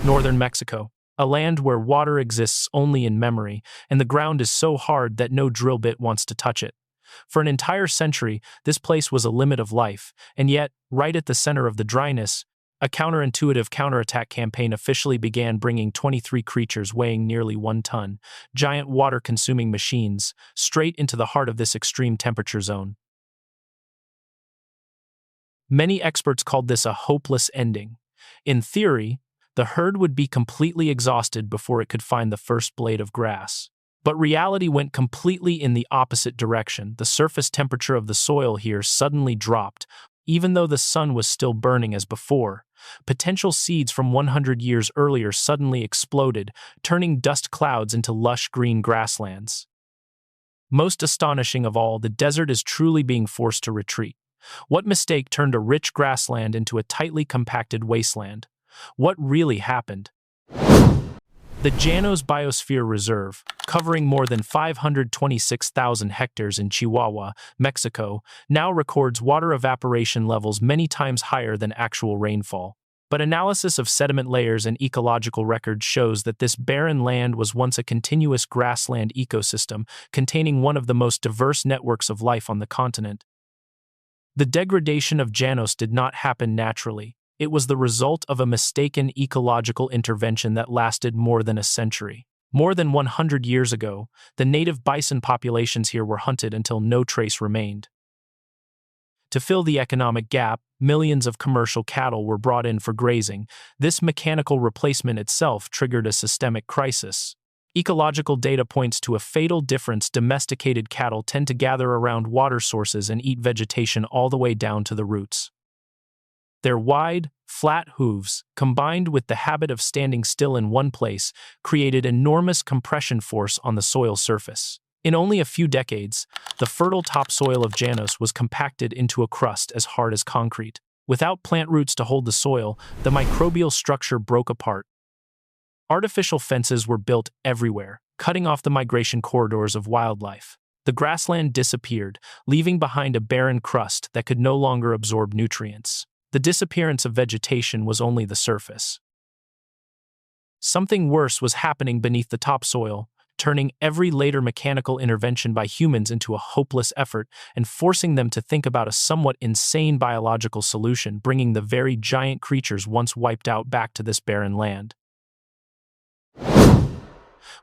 Northern Mexico, a land where water exists only in memory, and the ground is so hard that no drill bit wants to touch it. For an entire century, this place was a limit of life, and yet, right at the center of the dryness, a counterintuitive counterattack campaign officially began, bringing 23 creatures weighing nearly 1 ton, giant water-consuming machines, straight into the heart of this extreme temperature zone. Many experts called this a hopeless ending. In theory, the herd would be completely exhausted before it could find the first blade of grass. But reality went completely in the opposite direction. The surface temperature of the soil here suddenly dropped, even though the sun was still burning as before. Potential seeds from 100 years earlier suddenly exploded, turning dust clouds into lush green grasslands. Most astonishing of all, the desert is truly being forced to retreat. What mistake turned a rich grassland into a tightly compacted wasteland? What really happened? The Janos Biosphere Reserve, covering more than 526,000 hectares in Chihuahua, Mexico, now records water evaporation levels many times higher than actual rainfall. But analysis of sediment layers and ecological records shows that this barren land was once a continuous grassland ecosystem containing one of the most diverse networks of life on the continent. The degradation of Janos did not happen naturally. It was the result of a mistaken ecological intervention that lasted more than a century. More than 100 years ago, the native bison populations here were hunted until no trace remained. To fill the economic gap, millions of commercial cattle were brought in for grazing. This mechanical replacement itself triggered a systemic crisis. Ecological data points to a fatal difference. Domesticated cattle tend to gather around water sources and eat vegetation all the way down to the roots. Their wide, flat hooves, combined with the habit of standing still in one place, created enormous compression force on the soil surface. In only a few decades, the fertile topsoil of Janos was compacted into a crust as hard as concrete. Without plant roots to hold the soil, the microbial structure broke apart. Artificial fences were built everywhere, cutting off the migration corridors of wildlife. The grassland disappeared, leaving behind a barren crust that could no longer absorb nutrients. The disappearance of vegetation was only the surface. Something worse was happening beneath the topsoil, turning every later mechanical intervention by humans into a hopeless effort and forcing them to think about a somewhat insane biological solution, bringing the very giant creatures once wiped out back to this barren land.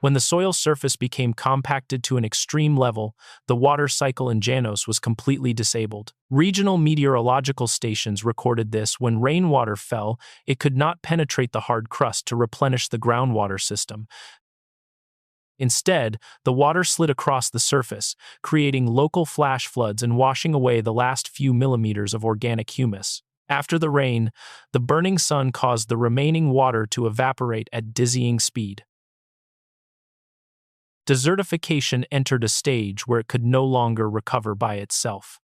When the soil surface became compacted to an extreme level, the water cycle in Janos was completely disabled. Regional meteorological stations recorded this: when rainwater fell, it could not penetrate the hard crust to replenish the groundwater system. Instead, the water slid across the surface, creating local flash floods and washing away the last few millimeters of organic humus. After the rain, the burning sun caused the remaining water to evaporate at dizzying speed. Desertification entered a stage where it could no longer recover by itself.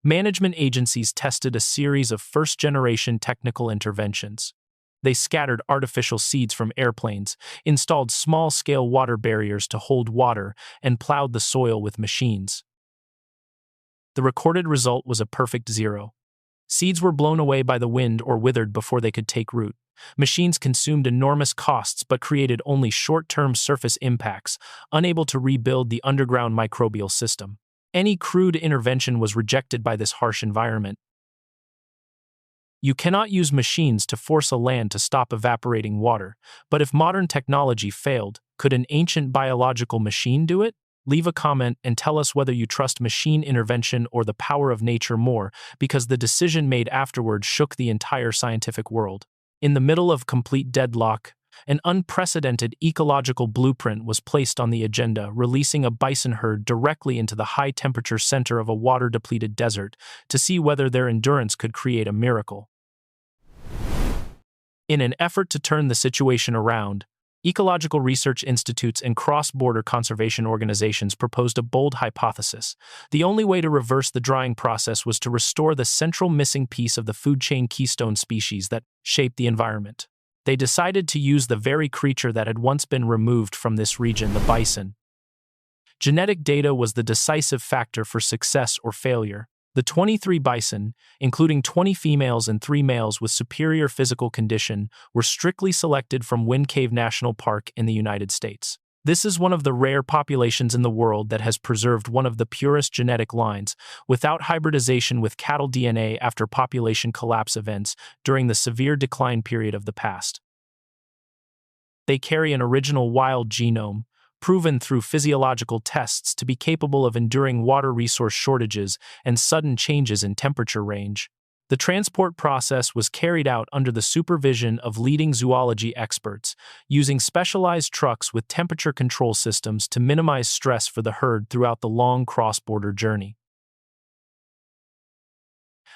Management agencies tested a series of first-generation technical interventions. They scattered artificial seeds from airplanes, installed small-scale water barriers to hold water, and plowed the soil with machines. The recorded result was a perfect zero. Seeds were blown away by the wind or withered before they could take root. Machines consumed enormous costs but created only short-term surface impacts, unable to rebuild the underground microbial system. Any crude intervention was rejected by this harsh environment. You cannot use machines to force a land to stop evaporating water, but if modern technology failed, could an ancient biological machine do it? Leave a comment and tell us whether you trust machine intervention or the power of nature more, because the decision made afterward shook the entire scientific world. In the middle of complete deadlock, an unprecedented ecological blueprint was placed on the agenda, releasing a bison herd directly into the high-temperature center of a water-depleted desert to see whether their endurance could create a miracle. In an effort to turn the situation around, ecological research institutes and cross-border conservation organizations proposed a bold hypothesis. The only way to reverse the drying process was to restore the central missing piece of the food chain keystone species that shaped the environment. They decided to use the very creature that had once been removed from this region, the bison. Genetic data was the decisive factor for success or failure. The 23 bison, including 20 females and 3 males with superior physical condition, were strictly selected from Wind Cave National Park in the United States. This is one of the rare populations in the world that has preserved one of the purest genetic lines, without hybridization with cattle DNA after population collapse events during the severe decline period of the past. They carry an original wild genome, proven through physiological tests to be capable of enduring water resource shortages and sudden changes in temperature range. The transport process was carried out under the supervision of leading zoology experts, using specialized trucks with temperature control systems to minimize stress for the herd throughout the long cross-border journey.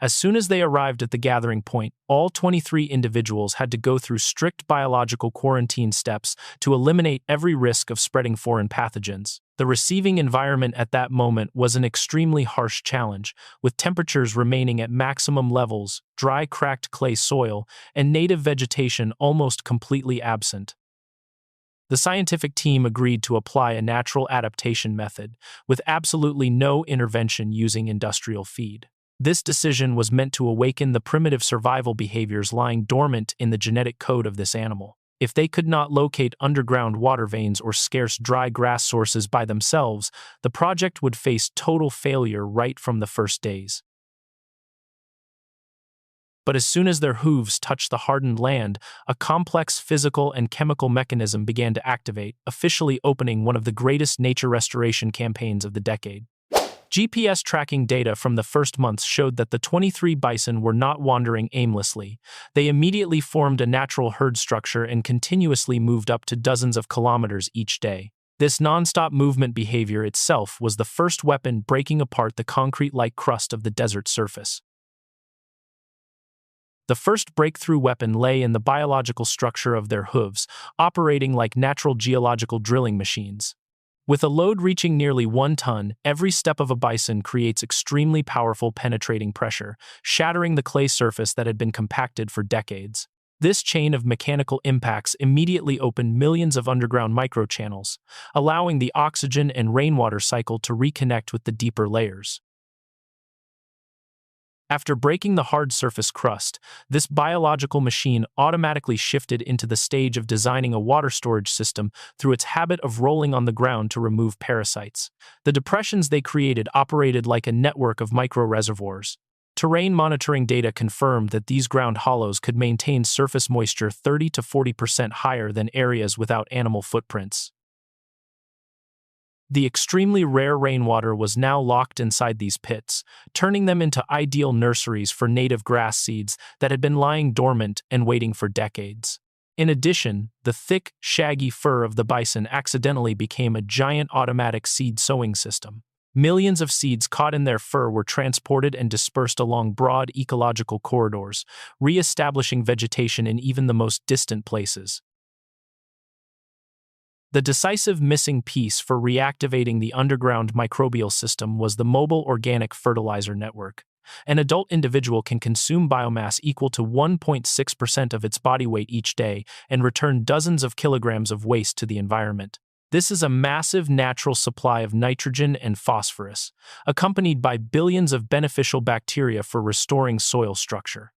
As soon as they arrived at the gathering point, all 23 individuals had to go through strict biological quarantine steps to eliminate every risk of spreading foreign pathogens. The receiving environment at that moment was an extremely harsh challenge, with temperatures remaining at maximum levels, dry cracked clay soil, and native vegetation almost completely absent. The scientific team agreed to apply a natural adaptation method, with absolutely no intervention using industrial feed. This decision was meant to awaken the primitive survival behaviors lying dormant in the genetic code of this animal. If they could not locate underground water veins or scarce dry grass sources by themselves, the project would face total failure right from the first days. But as soon as their hooves touched the hardened land, a complex physical and chemical mechanism began to activate, officially opening one of the greatest nature restoration campaigns of the decade. GPS tracking data from the first months showed that the 23 bison were not wandering aimlessly. They immediately formed a natural herd structure and continuously moved up to dozens of kilometers each day. This non-stop movement behavior itself was the first weapon breaking apart the concrete-like crust of the desert surface. The first breakthrough weapon lay in the biological structure of their hooves, operating like natural geological drilling machines. With a load reaching nearly 1 ton, every step of a bison creates extremely powerful penetrating pressure, shattering the clay surface that had been compacted for decades. This chain of mechanical impacts immediately opened millions of underground microchannels, allowing the oxygen and rainwater cycle to reconnect with the deeper layers. After breaking the hard surface crust, this biological machine automatically shifted into the stage of designing a water storage system through its habit of rolling on the ground to remove parasites. The depressions they created operated like a network of micro-reservoirs. Terrain monitoring data confirmed that these ground hollows could maintain surface moisture 30 to 40% higher than areas without animal footprints. The extremely rare rainwater was now locked inside these pits, turning them into ideal nurseries for native grass seeds that had been lying dormant and waiting for decades. In addition, the thick, shaggy fur of the bison accidentally became a giant automatic seed sowing system. Millions of seeds caught in their fur were transported and dispersed along broad ecological corridors, re-establishing vegetation in even the most distant places. The decisive missing piece for reactivating the underground microbial system was the mobile organic fertilizer network. An adult individual can consume biomass equal to 1.6% of its body weight each day and return dozens of kilograms of waste to the environment. This is a massive natural supply of nitrogen and phosphorus, accompanied by billions of beneficial bacteria for restoring soil structure.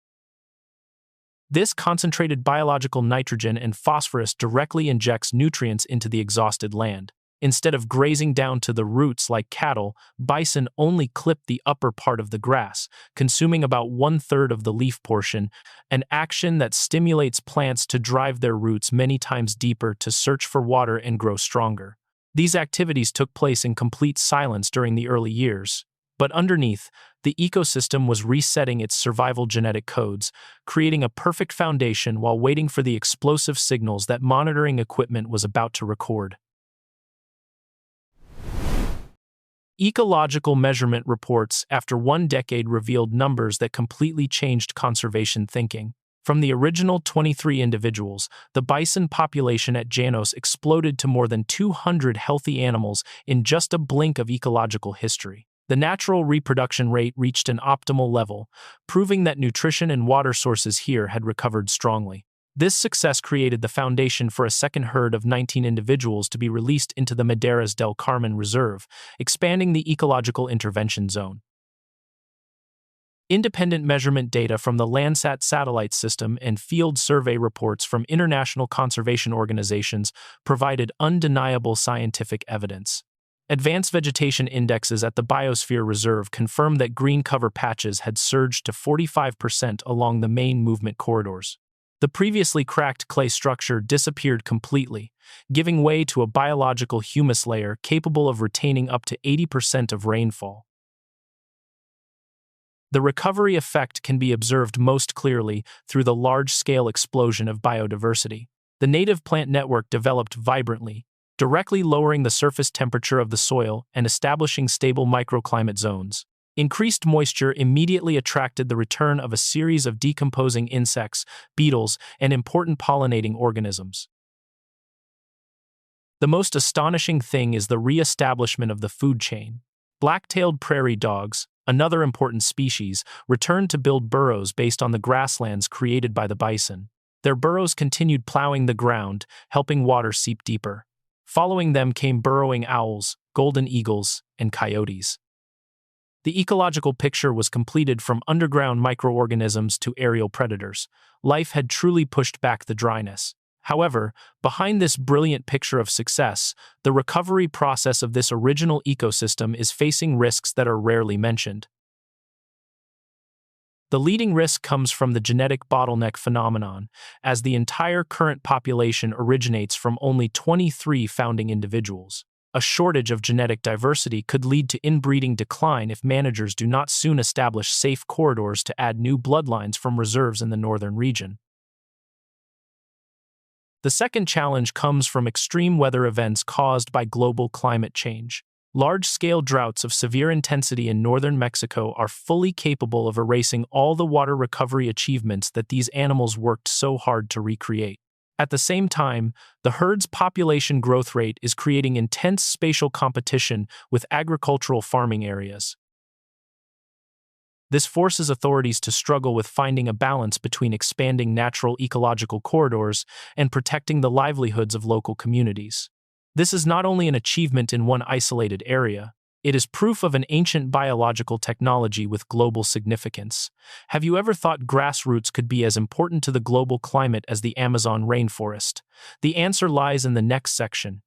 This concentrated biological nitrogen and phosphorus directly injects nutrients into the exhausted land. Instead of grazing down to the roots like cattle, bison only clip the upper part of the grass, consuming about 1/3 of the leaf portion, an action that stimulates plants to drive their roots many times deeper to search for water and grow stronger. These activities took place in complete silence during the early years. But underneath, the ecosystem was resetting its survival genetic codes, creating a perfect foundation while waiting for the explosive signals that monitoring equipment was about to record. Ecological measurement reports after 1 decade revealed numbers that completely changed conservation thinking. From the original 23 individuals, the bison population at Janos exploded to more than 200 healthy animals in just a blink of ecological history. The natural reproduction rate reached an optimal level, proving that nutrition and water sources here had recovered strongly. This success created the foundation for a second herd of 19 individuals to be released into the Madeira's del Carmen Reserve, expanding the ecological intervention zone. Independent measurement data from the Landsat satellite system and field survey reports from international conservation organizations provided undeniable scientific evidence. Advanced vegetation indexes at the Biosphere Reserve confirmed that green cover patches had surged to 45% along the main movement corridors. The previously cracked clay structure disappeared completely, giving way to a biological humus layer capable of retaining up to 80% of rainfall. The recovery effect can be observed most clearly through the large-scale explosion of biodiversity. The native plant network developed vibrantly, directly lowering the surface temperature of the soil and establishing stable microclimate zones. Increased moisture immediately attracted the return of a series of decomposing insects, beetles, and important pollinating organisms. The most astonishing thing is the re-establishment of the food chain. Black-tailed prairie dogs, another important species, returned to build burrows based on the grasslands created by the bison. Their burrows continued plowing the ground, helping water seep deeper. Following them came burrowing owls, golden eagles, and coyotes. The ecological picture was completed from underground microorganisms to aerial predators. Life had truly pushed back the dryness. However, behind this brilliant picture of success, the recovery process of this original ecosystem is facing risks that are rarely mentioned. The leading risk comes from the genetic bottleneck phenomenon, as the entire current population originates from only 23 founding individuals. A shortage of genetic diversity could lead to inbreeding decline if managers do not soon establish safe corridors to add new bloodlines from reserves in the northern region. The second challenge comes from extreme weather events caused by global climate change. Large-scale droughts of severe intensity in northern Mexico are fully capable of erasing all the water recovery achievements that these animals worked so hard to recreate. At the same time, the herd's population growth rate is creating intense spatial competition with agricultural farming areas. This forces authorities to struggle with finding a balance between expanding natural ecological corridors and protecting the livelihoods of local communities. This is not only an achievement in one isolated area, it is proof of an ancient biological technology with global significance. Have you ever thought grassroots could be as important to the global climate as the Amazon rainforest? The answer lies in the next section.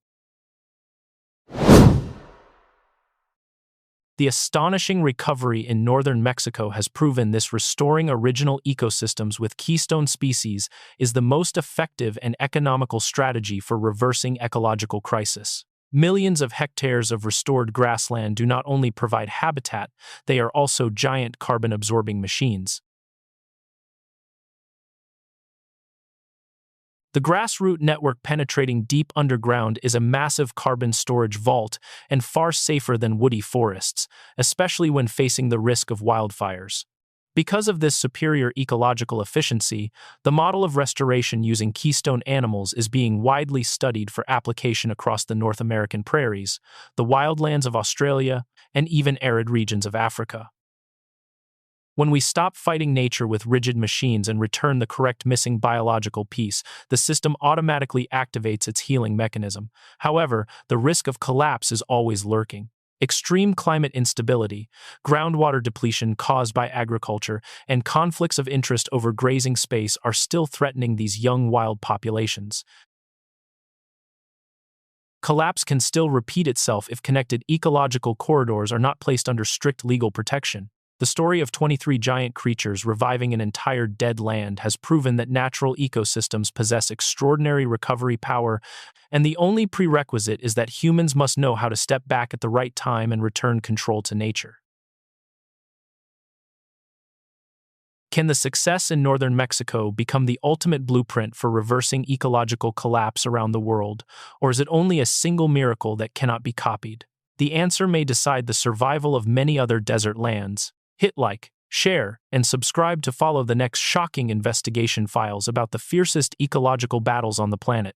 The astonishing recovery in northern Mexico has proven this restoring original ecosystems with keystone species is the most effective and economical strategy for reversing ecological crisis. Millions of hectares of restored grassland do not only provide habitat, they are also giant carbon-absorbing machines. The grassroot network penetrating deep underground is a massive carbon storage vault and far safer than woody forests, especially when facing the risk of wildfires. Because of this superior ecological efficiency, the model of restoration using keystone animals is being widely studied for application across the North American prairies, the wildlands of Australia, and even arid regions of Africa. When we stop fighting nature with rigid machines and return the correct missing biological piece, the system automatically activates its healing mechanism. However, the risk of collapse is always lurking. Extreme climate instability, groundwater depletion caused by agriculture, and conflicts of interest over grazing space are still threatening these young wild populations. Collapse can still repeat itself if connected ecological corridors are not placed under strict legal protection. The story of 23 giant creatures reviving an entire dead land has proven that natural ecosystems possess extraordinary recovery power, and the only prerequisite is that humans must know how to step back at the right time and return control to nature. Can the success in northern Mexico become the ultimate blueprint for reversing ecological collapse around the world, or is it only a single miracle that cannot be copied? The answer may decide the survival of many other desert lands. Hit like, share, and subscribe to follow the next shocking investigation files about the fiercest ecological battles on the planet.